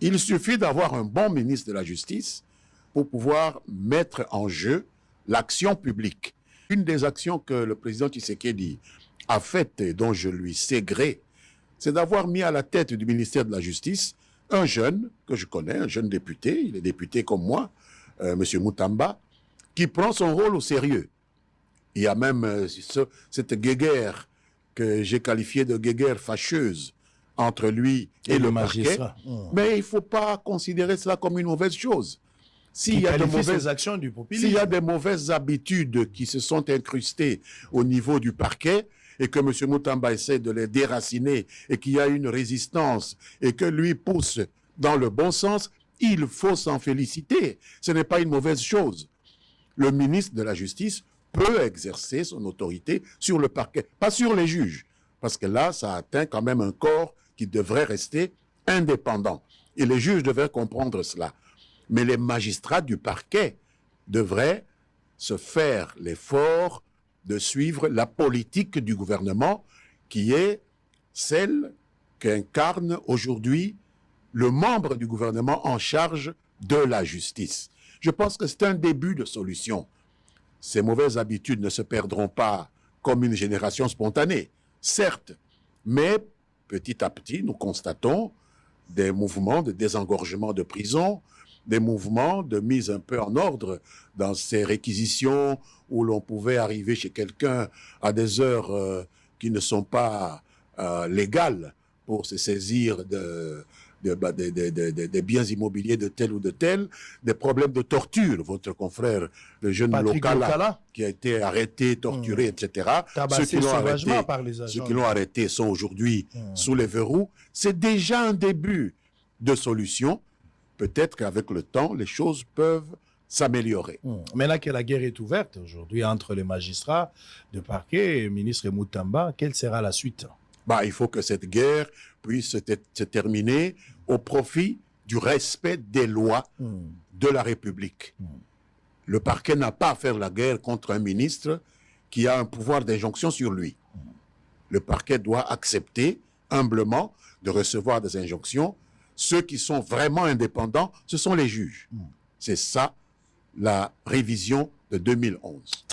Il suffit d'avoir un bon ministre de la Justice pour pouvoir mettre en jeu l'action publique. Une des actions que le président Tshisekedi a faites et dont je lui sais gré, c'est d'avoir mis à la tête du ministère de la Justice un jeune que je connais, un jeune député, il est député comme moi, M. Moutamba, qui prend son rôle au sérieux. Il y a même cette guéguerre que j'ai qualifiée de guéguerre fâcheuse entre lui et le parquet. Mais il ne faut pas considérer cela comme une mauvaise chose. S'il y a de mauvaises actions du populisme, s'il y a des mauvaises habitudes qui se sont incrustées au niveau du parquet et que M. Moutamba essaie de les déraciner et qu'il y a une résistance et que lui pousse dans le bon sens, il faut s'en féliciter. Ce n'est pas une mauvaise chose. Le ministre de la Justice peut exercer son autorité sur le parquet, pas sur les juges, parce que là, ça atteint quand même un corps qui devrait rester indépendant. Et les juges devraient comprendre cela. Mais les magistrats du parquet devraient se faire l'effort de suivre la politique du gouvernement qui est celle qu'incarne aujourd'hui le membre du gouvernement en charge de la justice. Je pense que c'est un début de solution. Ces mauvaises habitudes ne se perdront pas comme une génération spontanée, certes, mais petit à petit, nous constatons des mouvements de désengorgement de prison, des mouvements de mise un peu en ordre dans ces réquisitions où l'on pouvait arriver chez quelqu'un à des heures qui ne sont pas légales pour se saisir des biens immobiliers de tel ou de tel, des problèmes de torture. Votre confrère, le jeune Lokala, qui a été arrêté, torturé, etc. Ceux qui l'ont arrêté sont aujourd'hui sous les verrous. C'est déjà un début de solution. Peut-être qu'avec le temps, les choses peuvent s'améliorer. Maintenant que la guerre est ouverte aujourd'hui entre les magistrats de parquet et le ministre Moutamba, quelle sera la suite? Il faut que cette guerre puisse se terminer au profit du respect des lois de la République. Le parquet n'a pas à faire la guerre contre un ministre qui a un pouvoir d'injonction sur lui. Le parquet doit accepter humblement de recevoir des injonctions. Ceux qui sont vraiment indépendants, ce sont les juges. C'est ça, la révision de 2011.